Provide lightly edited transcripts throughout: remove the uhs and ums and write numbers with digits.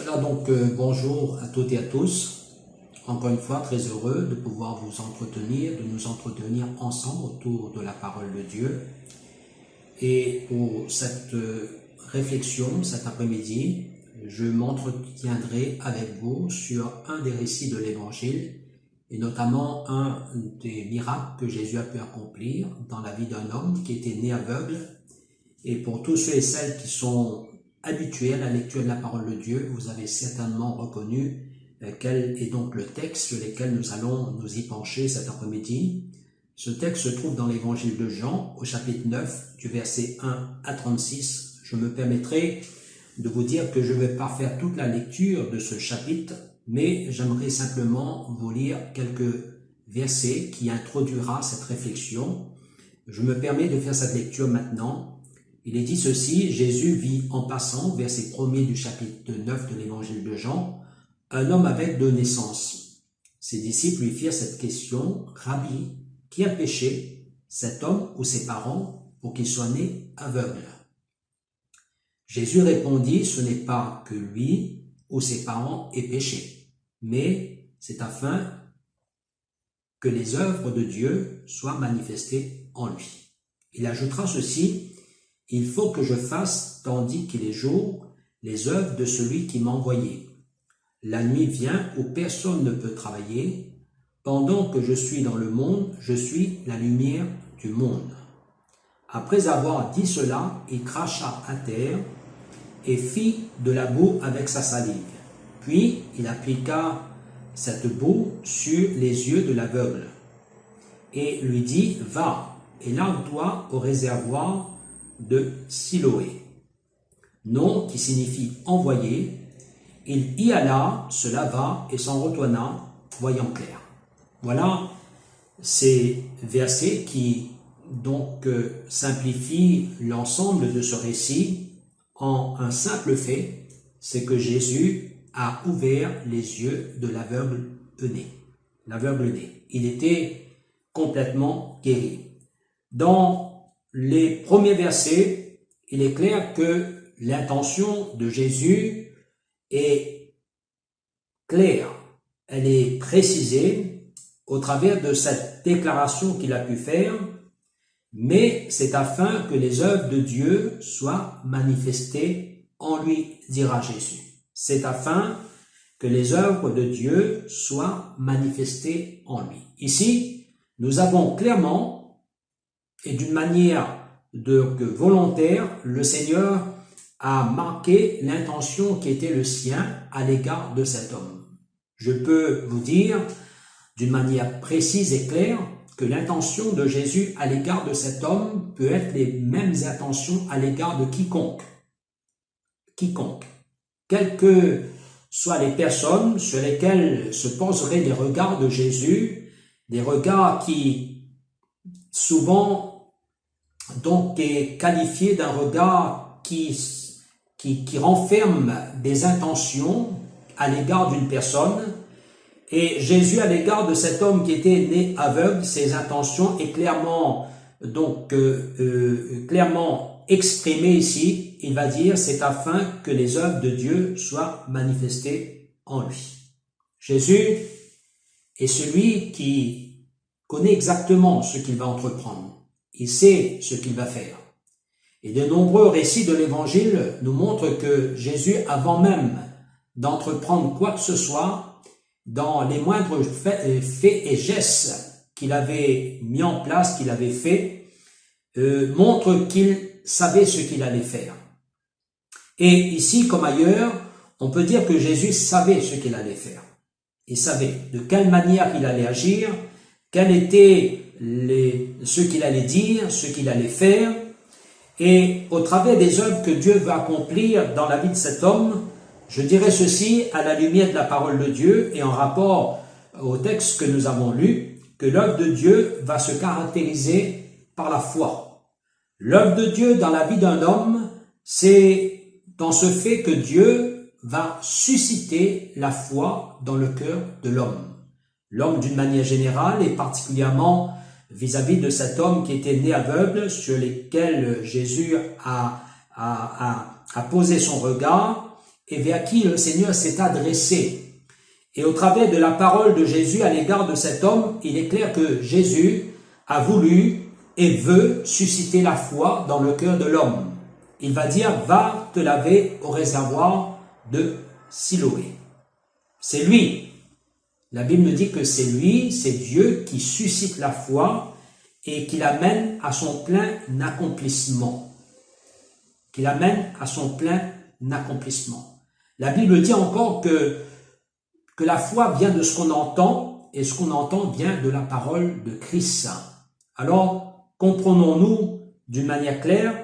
Cela donc, bonjour à toutes et à tous. Encore une fois, très heureux de pouvoir vous entretenir, de nous entretenir ensemble autour de la parole de Dieu. Et pour cette réflexion, cet après-midi, je m'entretiendrai avec vous sur un des récits de l'Évangile, et notamment un des miracles que Jésus a pu accomplir dans la vie d'un homme qui était né aveugle. Et pour tous ceux et celles qui sont habitués à la lecture de la parole de Dieu, vous avez certainement reconnu quel est donc le texte sur lequel nous allons nous y pencher cet après-midi. Ce texte se trouve dans l'Évangile de Jean, au chapitre 9, du verset 1 à 36. Je me permettrai de vous dire que je ne vais pas faire toute la lecture de ce chapitre, mais j'aimerais simplement vous lire quelques versets qui introduira cette réflexion. Je me permets de faire cette lecture maintenant. Il est dit ceci: Jésus vit en passant, verset 1er du chapitre 9 de l'Évangile de Jean, un homme aveugle de naissance. Ses disciples lui firent cette question: Rabbi, qui a péché, cet homme ou ses parents, pour qu'il soit né aveugle? Jésus répondit: Ce n'est pas que lui ou ses parents aient péché, mais c'est afin que les œuvres de Dieu soient manifestées en lui. Il ajoutera ceci: Il faut que je fasse, tandis qu'il est jour, les œuvres de celui qui m'a envoyé. La nuit vient où personne ne peut travailler. Pendant que je suis dans le monde, je suis la lumière du monde. Après avoir dit cela, il cracha à terre et fit de la boue avec sa salive. Puis il appliqua cette boue sur les yeux de l'aveugle et lui dit: Va et lave-toi au réservoir de Siloé, nom qui signifie envoyé. Il y alla, se lava et s'en retourna, voyant clair. Voilà ces versets qui donc simplifient l'ensemble de ce récit en un simple fait, c'est que Jésus a ouvert les yeux de l'aveugle né. Il était complètement guéri. Dans les premiers versets, il est clair que l'intention de Jésus est claire, elle est précisée au travers de cette déclaration qu'il a pu faire, mais c'est afin que les œuvres de Dieu soient manifestées en lui, dira Jésus. C'est afin que les œuvres de Dieu soient manifestées en lui. Ici, nous avons clairement et d'une manière volontaire, le Seigneur a marqué l'intention qui était le sien à l'égard de cet homme. Je peux vous dire d'une manière précise et claire que l'intention de Jésus à l'égard de cet homme peut être les mêmes intentions à l'égard de quiconque. Quelles que soient les personnes sur lesquelles se poseraient les regards de Jésus, des regards qui souvent donc est qualifié d'un regard qui renferme des intentions à l'égard d'une personne. Et Jésus, à l'égard de cet homme qui était né aveugle, ses intentions est clairement exprimées ici. Il va dire: c'est afin que les œuvres de Dieu soient manifestées en lui. Jésus est celui qui connaît exactement ce qu'il va entreprendre. Il sait ce qu'il va faire. Et de nombreux récits de l'Évangile nous montrent que Jésus, avant même d'entreprendre quoi que ce soit, dans les moindres faits et gestes qu'il avait mis en place, qu'il avait fait, montre qu'il savait ce qu'il allait faire. Et ici, comme ailleurs, on peut dire que Jésus savait ce qu'il allait faire. Il savait de quelle manière il allait agir, quels étaient ce qu'il allait dire, ce qu'il allait faire. Et au travers des œuvres que Dieu veut accomplir dans la vie de cet homme, je dirais ceci à la lumière de la parole de Dieu et en rapport au texte que nous avons lu, que l'œuvre de Dieu va se caractériser par la foi. L'œuvre de Dieu dans la vie d'un homme, c'est dans ce fait que Dieu va susciter la foi dans le cœur de l'homme. L'homme d'une manière générale et particulièrement vis-à-vis de cet homme qui était né aveugle, sur lequel Jésus a posé son regard, et vers qui le Seigneur s'est adressé. Et au travers de la parole de Jésus à l'égard de cet homme, il est clair que Jésus a voulu et veut susciter la foi dans le cœur de l'homme. Il va dire, va te laver au réservoir de Siloé. C'est lui. La Bible nous dit que c'est lui, c'est Dieu qui suscite la foi et qui l'amène à son plein accomplissement. Qui l'amène à son plein accomplissement. La Bible dit encore que la foi vient de ce qu'on entend et ce qu'on entend vient de la parole de Christ. Alors, comprenons-nous d'une manière claire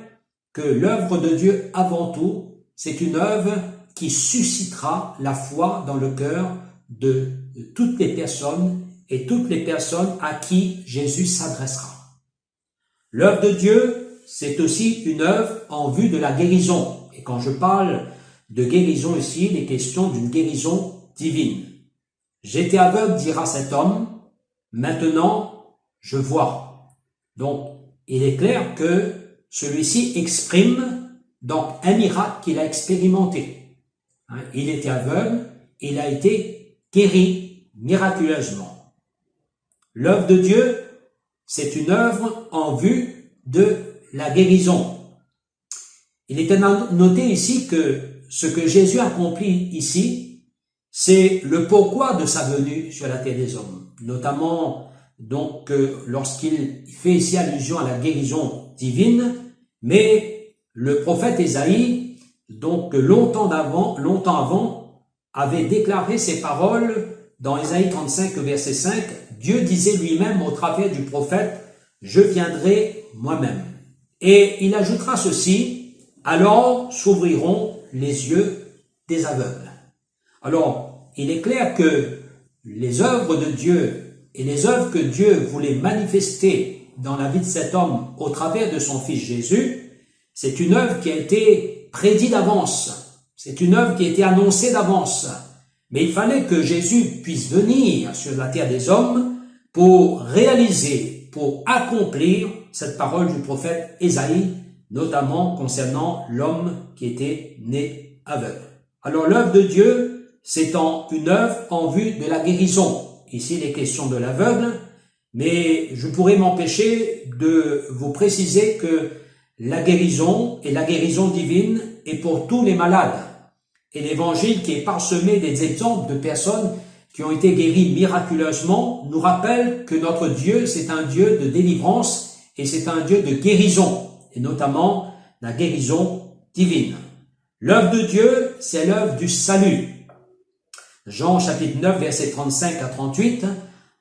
que l'œuvre de Dieu avant tout, c'est une œuvre qui suscitera la foi dans le cœur de toutes les personnes et toutes les personnes à qui Jésus s'adressera. L'œuvre de Dieu, c'est aussi une œuvre en vue de la guérison. Et quand je parle de guérison ici, il est question d'une guérison divine. J'étais aveugle, dira cet homme, maintenant je vois. Donc, il est clair que celui-ci exprime donc un miracle qu'il a expérimenté. Il était aveugle, il a été guéri miraculeusement. L'œuvre de Dieu, c'est une œuvre en vue de la guérison. Il est noté ici que ce que Jésus accomplit ici, c'est le pourquoi de sa venue sur la terre des hommes. Notamment, donc, lorsqu'il fait ici allusion à la guérison divine, mais le prophète Ésaïe, donc longtemps avant, avait déclaré ces paroles dans Ésaïe 35, verset 5. Dieu disait lui-même au travers du prophète, « Je viendrai moi-même ». Et il ajoutera ceci, « Alors s'ouvriront les yeux des aveugles ». Alors, il est clair que les œuvres de Dieu et les œuvres que Dieu voulait manifester dans la vie de cet homme au travers de son Fils Jésus, c'est une œuvre qui a été prédite d'avance. C'est une œuvre qui a été annoncée d'avance. Mais il fallait que Jésus puisse venir sur la terre des hommes pour réaliser, pour accomplir cette parole du prophète Ésaïe, notamment concernant l'homme qui était né aveugle. Alors l'œuvre de Dieu, c'est une œuvre en vue de la guérison. Ici, il est question de l'aveugle, mais je pourrais m'empêcher de vous préciser que la guérison et la guérison divine est pour tous les malades. Et l'évangile qui est parsemé des exemples de personnes qui ont été guéries miraculeusement nous rappelle que notre Dieu, c'est un Dieu de délivrance et c'est un Dieu de guérison, et notamment la guérison divine. L'œuvre de Dieu, c'est l'œuvre du salut. Jean chapitre 9, verset 35 à 38,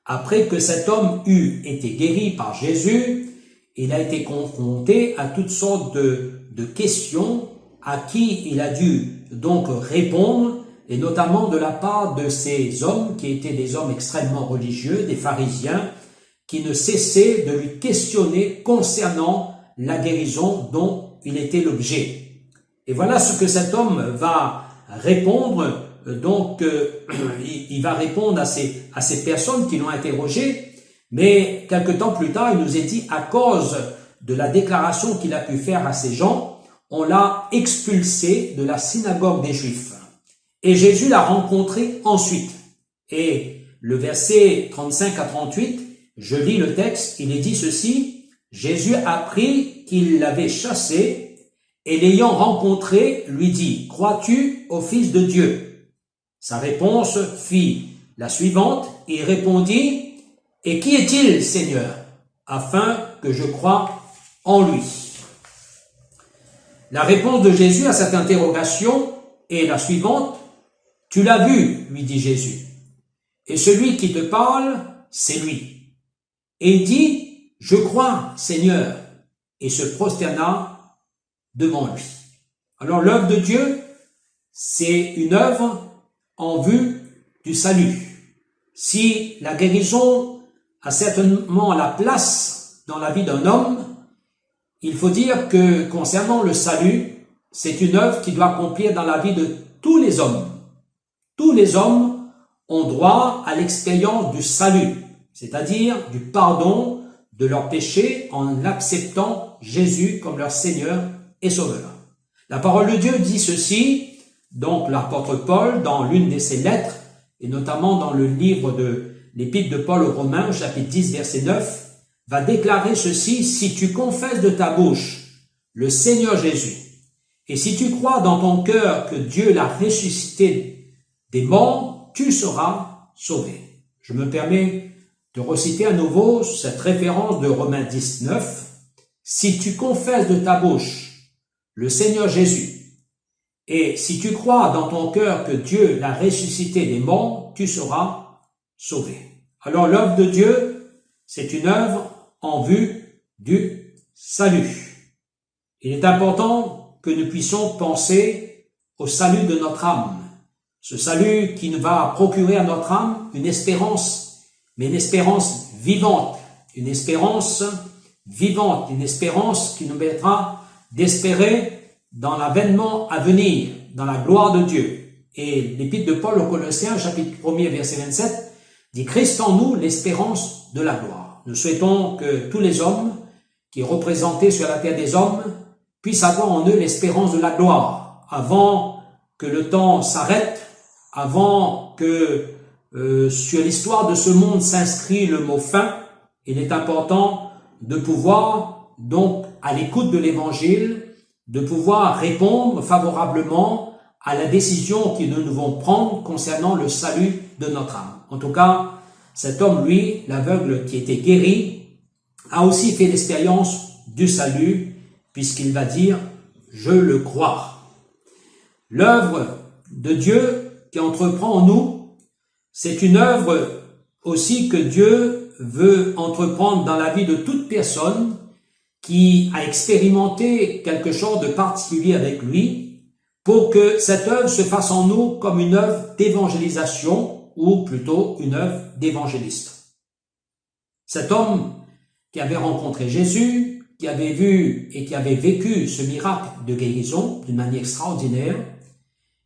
après que cet homme eut été guéri par Jésus, il a été confronté à toutes sortes de questions à qui il a dû donc répondre, et notamment de la part de ces hommes qui étaient des hommes extrêmement religieux, des pharisiens, qui ne cessaient de lui questionner concernant la guérison dont il était l'objet. Et voilà ce que cet homme va répondre. Donc, il va répondre à ces personnes qui l'ont interrogé, mais quelque temps plus tard, il nous est dit, à cause de la déclaration qu'il a pu faire à ces gens, on l'a expulsé de la synagogue des Juifs. Et Jésus l'a rencontré ensuite. Et le verset 35 à 38, je lis le texte, il est dit ceci, Jésus apprit qu'il l'avait chassé, et l'ayant rencontré, lui dit, crois-tu au Fils de Dieu? Sa réponse fit la suivante, il répondit, et qui est-il, Seigneur, afin que je croie en lui? La réponse de Jésus à cette interrogation est la suivante, tu l'as vu, lui dit Jésus, et celui qui te parle, c'est lui. Et il dit, je crois, Seigneur, et se prosterna devant lui. Alors l'œuvre de Dieu, c'est une œuvre en vue du salut. Si la guérison a certainement la place dans la vie d'un homme, il faut dire que concernant le salut, c'est une œuvre qui doit accomplir dans la vie de tous les hommes. Tous les hommes ont droit à l'expérience du salut, c'est-à-dire du pardon de leurs péchés en acceptant Jésus comme leur Seigneur et Sauveur. La parole de Dieu dit ceci donc l'apôtre Paul, dans l'une de ses lettres, et notamment dans le livre de l'Épître de Paul aux Romains, au chapitre 10, verset 9, va déclarer ceci: « Si tu confesses de ta bouche le Seigneur Jésus, et si tu crois dans ton cœur que Dieu l'a ressuscité des morts, tu seras sauvé. » Je me permets de reciter à nouveau cette référence de Romains 10, 9. « Si tu confesses de ta bouche le Seigneur Jésus, et si tu crois dans ton cœur que Dieu l'a ressuscité des morts, tu seras sauvé. » Alors l'œuvre de Dieu, c'est une œuvre en vue du salut. Il est important que nous puissions penser au salut de notre âme. Ce salut qui va procurer à notre âme une espérance, mais une espérance vivante, une espérance vivante, une espérance qui nous mettra d'espérer dans l'avènement à venir, dans la gloire de Dieu. Et l'épître de Paul aux Colossiens, chapitre 1er, verset 27, dit « Christ en nous, l'espérance de la gloire ». Nous souhaitons que tous les hommes qui représentés sur la terre des hommes puissent avoir en eux l'espérance de la gloire, avant que le temps s'arrête, avant que sur l'histoire de ce monde s'inscrit le mot fin. Il est important de pouvoir, donc, à l'écoute de l'Évangile, de pouvoir répondre favorablement à la décision que nous devons prendre concernant le salut de notre âme. En tout cas, cet homme, lui, l'aveugle qui était guéri, a aussi fait l'expérience du salut, puisqu'il va dire « je le crois ». L'œuvre de Dieu qui entreprend en nous, c'est une œuvre aussi que Dieu veut entreprendre dans la vie de toute personne qui a expérimenté quelque chose de particulier avec lui, pour que cette œuvre se fasse en nous comme une œuvre d'évangélisation, ou plutôt une œuvre d'évangéliste. Cet homme qui avait rencontré Jésus, qui avait vu et qui avait vécu ce miracle de guérison d'une manière extraordinaire,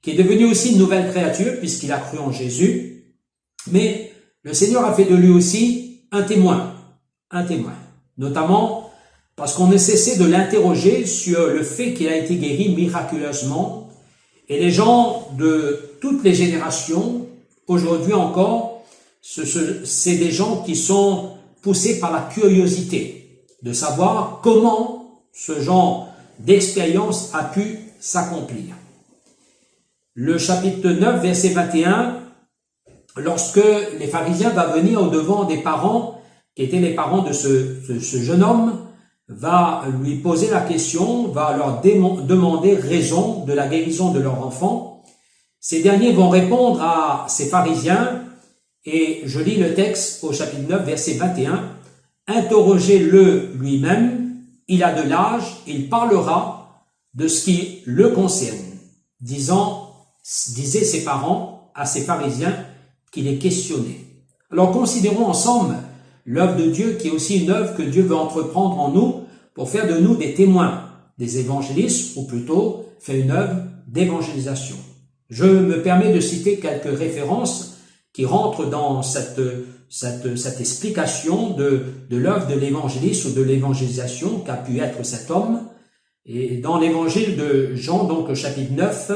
qui est devenu aussi une nouvelle créature puisqu'il a cru en Jésus, mais le Seigneur a fait de lui aussi un témoin, notamment parce qu'on ne cessait de l'interroger sur le fait qu'il a été guéri miraculeusement, et les gens de toutes les générations, aujourd'hui encore, c'est des gens qui sont poussés par la curiosité de savoir comment ce genre d'expérience a pu s'accomplir. Le chapitre 9, verset 21, lorsque les pharisiens vont venir au-devant des parents, qui étaient les parents de ce jeune homme, va lui poser la question, va leur demander raison de la guérison de leur enfant. Ces derniers vont répondre à ces pharisiens, et je lis le texte au chapitre 9, verset 21. « Interrogez-le lui-même, il a de l'âge, il parlera de ce qui le concerne. » disaient ses parents à ces pharisiens qui les questionnaient. Alors considérons ensemble l'œuvre de Dieu qui est aussi une œuvre que Dieu veut entreprendre en nous pour faire de nous des témoins, des évangélistes, ou plutôt faire une œuvre d'évangélisation. Je me permets de citer quelques références qui rentrent dans cette explication de l'œuvre de l'évangéliste ou de l'évangélisation qu'a pu être cet homme. Et dans l'évangile de Jean, donc au chapitre 9,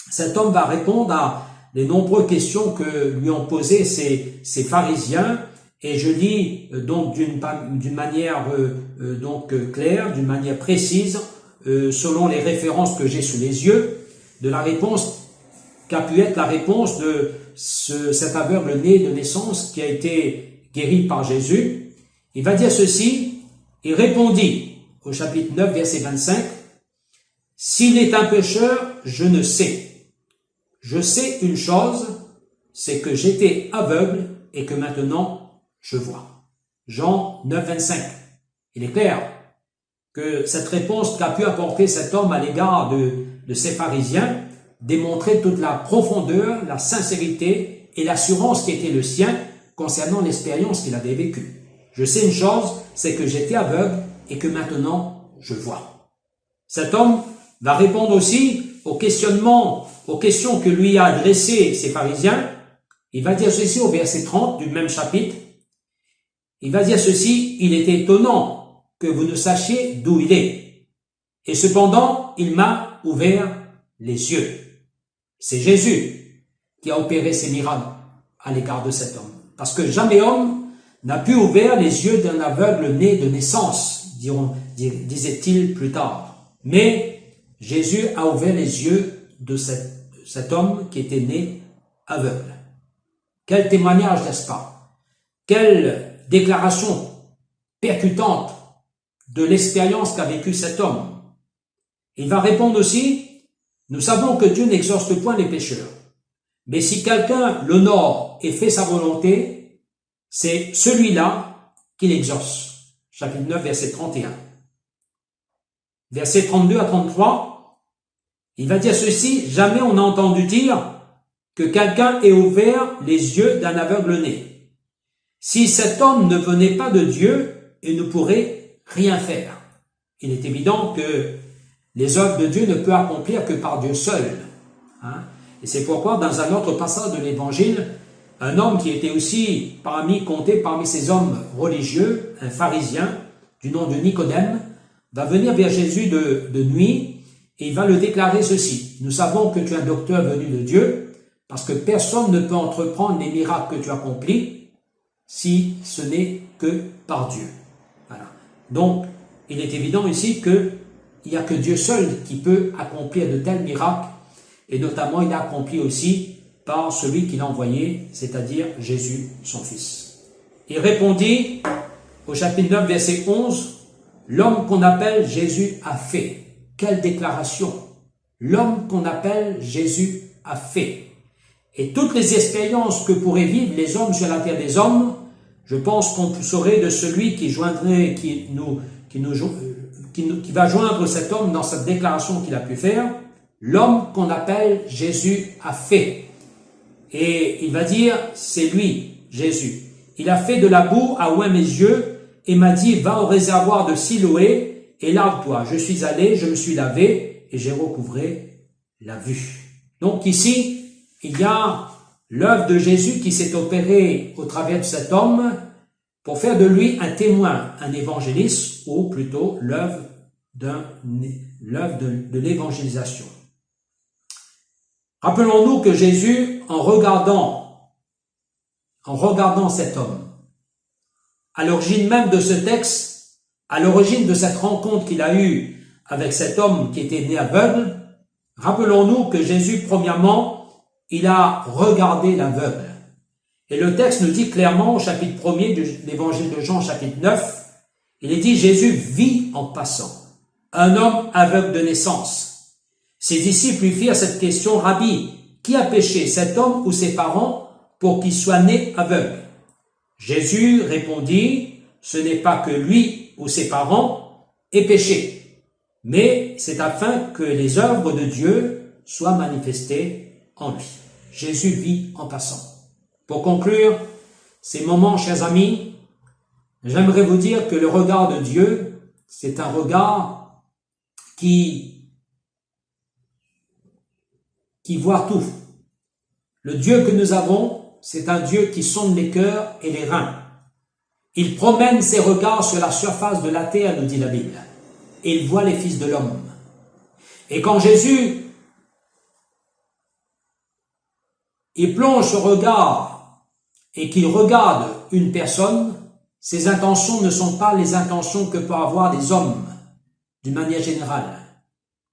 cet homme va répondre à les nombreuses questions que lui ont posées ces pharisiens. Et je lis donc d'une manière claire, d'une manière précise, selon les références que j'ai sous les yeux, de la réponse qu'a pu être la réponse de cet aveugle né de naissance qui a été guéri par Jésus. Il va dire ceci: il répondit au chapitre 9, verset 25, « S'il est un pécheur, je ne sais. Je sais une chose, c'est que j'étais aveugle et que maintenant je vois. » Jean 9, 25. Il est clair que cette réponse qu'a pu apporter cet homme à l'égard de ces pharisiens démontrait toute la profondeur, la sincérité et l'assurance qui était le sien concernant l'expérience qu'il avait vécue. Je sais une chose, c'est que j'étais aveugle et que maintenant je vois. Cet homme va répondre aussi aux questionnements, aux questions que lui a adressées ces pharisiens. Il va dire ceci au verset 30 du même chapitre. Il va dire ceci: « Il est étonnant que vous ne sachiez d'où il est. Et cependant, il m'a ouvert les yeux. » C'est Jésus qui a opéré ces miracles à l'égard de cet homme. Parce que jamais homme n'a pu ouvrir les yeux d'un aveugle né de naissance, disait-il plus tard. Mais Jésus a ouvert les yeux de cet homme qui était né aveugle. Quel témoignage, n'est-ce pas? Quelle déclaration percutante de l'expérience qu'a vécu cet homme. Il va répondre aussi, nous savons que Dieu n'exorce point les pécheurs. Mais si quelqu'un l'honore et fait sa volonté, c'est celui-là qui l'exorce. Chapitre 9, verset 31. Verset 32 à 33, il va dire ceci, jamais on a entendu dire que quelqu'un ait ouvert les yeux d'un aveugle né. Si cet homme ne venait pas de Dieu, il ne pourrait rien faire. Il est évident que les œuvres de Dieu ne peuvent accomplir que par Dieu seul. Et c'est pourquoi dans un autre passage de l'Évangile, un homme qui était aussi compté parmi ces hommes religieux, un pharisien du nom de Nicodème, va venir vers Jésus de nuit et il va le déclarer ceci. Nous savons que tu es un docteur venu de Dieu parce que personne ne peut entreprendre les miracles que tu accomplis si ce n'est que par Dieu. Voilà. Donc, il est évident ici qu'il n'y a que Dieu seul qui peut accomplir de tels miracles et notamment il a accompli aussi par celui qu'il a envoyé, c'est-à-dire Jésus, son Fils. Il répondit au chapitre 9, verset 11, « L'homme qu'on appelle Jésus a fait. » Quelle déclaration! L'homme qu'on appelle Jésus a fait. Et toutes les expériences que pourraient vivre les hommes sur la terre des hommes, je pense qu'on saurait de celui qui va joindre cet homme dans cette déclaration qu'il a pu faire. L'homme qu'on appelle Jésus a fait. Et il va dire, c'est lui, Jésus. Il a fait de la boue à oint mes yeux et m'a dit, va au réservoir de Siloé et lave-toi. Je suis allé, je me suis lavé et j'ai recouvré la vue. Donc ici, il y a l'œuvre de Jésus qui s'est opérée au travers de cet homme pour faire de lui un témoin, un évangéliste, ou plutôt l'œuvre de l'évangélisation. Rappelons-nous que Jésus, en regardant cet homme, à l'origine même de ce texte, à l'origine de cette rencontre qu'il a eue avec cet homme qui était né aveugle, rappelons-nous que Jésus, premièrement, il a regardé l'aveugle. Et le texte nous dit clairement au chapitre 1er de l'évangile de Jean, chapitre 9, il est dit, Jésus vit en passant, un homme aveugle de naissance. Ses disciples lui firent cette question, Rabbi, qui a péché, cet homme ou ses parents, pour qu'il soit né aveugle? Jésus répondit, ce n'est pas que lui ou ses parents aient péché, mais c'est afin que les œuvres de Dieu soient manifestées en lui. Jésus vit en passant. Pour conclure ces moments, chers amis, j'aimerais vous dire que le regard de Dieu, c'est un regard qui voit tout. Le Dieu que nous avons, c'est un Dieu qui sonde les cœurs et les reins. Il promène ses regards sur la surface de la terre, nous dit la Bible, et il voit les fils de l'homme. Et quand Jésus, il plonge ce regard et qu'il regarde une personne, ses intentions ne sont pas les intentions que peuvent avoir les hommes, d'une manière générale.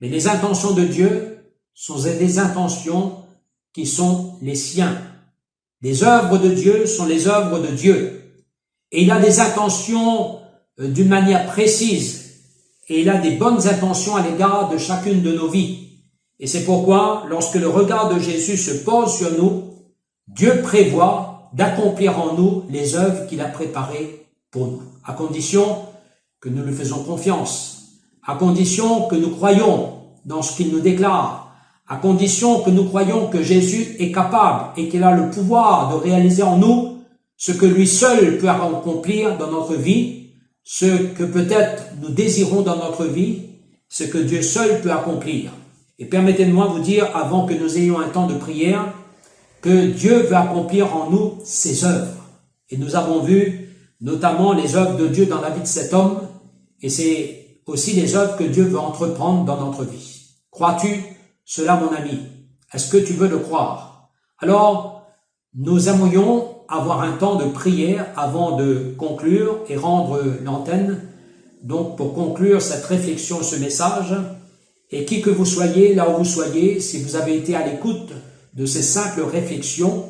Mais les intentions de Dieu sont des intentions qui sont les siens. Les œuvres de Dieu sont les œuvres de Dieu. Et il a des intentions d'une manière précise. Et il a des bonnes intentions à l'égard de chacune de nos vies. Et c'est pourquoi, lorsque le regard de Jésus se pose sur nous, Dieu prévoit d'accomplir en nous les œuvres qu'il a préparées pour nous, à condition que nous lui faisons confiance, à condition que nous croyons dans ce qu'il nous déclare, à condition que nous croyons que Jésus est capable et qu'il a le pouvoir de réaliser en nous ce que lui seul peut accomplir dans notre vie, ce que peut-être nous désirons dans notre vie, ce que Dieu seul peut accomplir. Et permettez-moi de vous dire, avant que nous ayons un temps de prière, que Dieu veut accomplir en nous ses œuvres. Et nous avons vu notamment les œuvres de Dieu dans la vie de cet homme, et c'est aussi les œuvres que Dieu veut entreprendre dans notre vie. Crois-tu cela, mon ami? Est-ce que tu veux le croire? Alors, nous aimerions avoir un temps de prière avant de conclure et rendre l'antenne. Donc, pour conclure cette réflexion, ce message, et qui que vous soyez, là où vous soyez, si vous avez été à l'écoute de ces simples réflexions,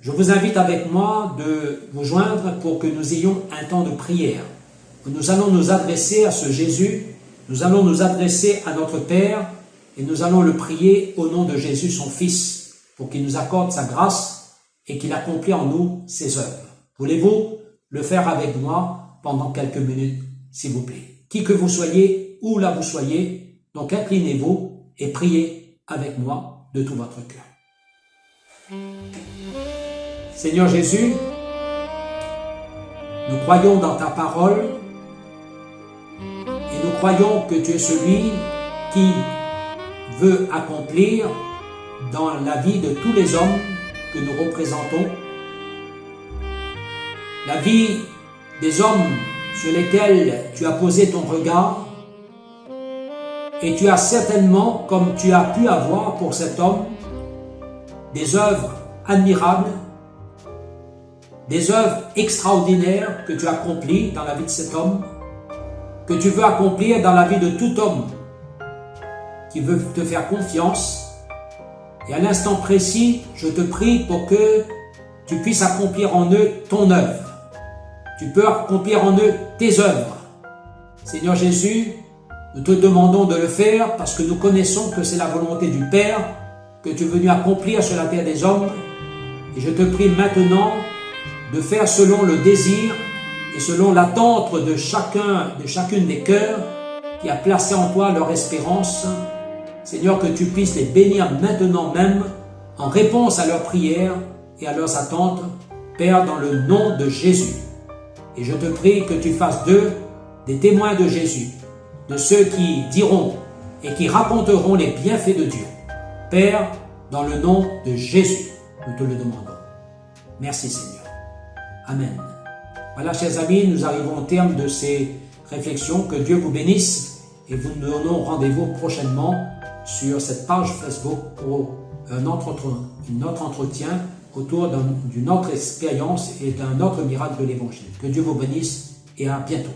je vous invite avec moi de vous joindre pour que nous ayons un temps de prière. Nous allons nous adresser à ce Jésus, nous allons nous adresser à notre Père et nous allons le prier au nom de Jésus, son Fils, pour qu'il nous accorde sa grâce et qu'il accomplisse en nous ses œuvres. Voulez-vous le faire avec moi pendant quelques minutes, s'il vous plaît? Qui que vous soyez, où là vous soyez, donc inclinez-vous et priez avec moi de tout votre cœur. Seigneur Jésus, nous croyons dans ta parole et nous croyons que tu es celui qui veut accomplir dans la vie de tous les hommes que nous représentons, la vie des hommes sur lesquels tu as posé ton regard, et tu as certainement, comme tu as pu avoir pour cet homme, des œuvres admirables, des œuvres extraordinaires que tu accomplis dans la vie de cet homme, que tu veux accomplir dans la vie de tout homme qui veut te faire confiance. Et à l'instant précis, je te prie pour que tu puisses accomplir en eux ton œuvre. Tu peux accomplir en eux tes œuvres. Seigneur Jésus, nous te demandons de le faire parce que nous connaissons que c'est la volonté du Père que tu es venu accomplir sur la terre des hommes. Et je te prie maintenant de faire selon le désir et selon l'attente de chacune des cœurs qui a placé en toi leur espérance. Seigneur, que tu puisses les bénir maintenant même en réponse à leurs prières et à leurs attentes, Père, dans le nom de Jésus. Et je te prie que tu fasses d'eux des témoins de Jésus, de ceux qui diront et qui raconteront les bienfaits de Dieu. Père, dans le nom de Jésus, nous te le demandons. Merci Seigneur. Amen. Voilà, chers amis, nous arrivons au terme de ces réflexions. Que Dieu vous bénisse et vous nous donnons rendez-vous prochainement sur cette page Facebook pour un autre entretien autour d'une autre expérience et d'un autre miracle de l'Évangile. Que Dieu vous bénisse et à bientôt.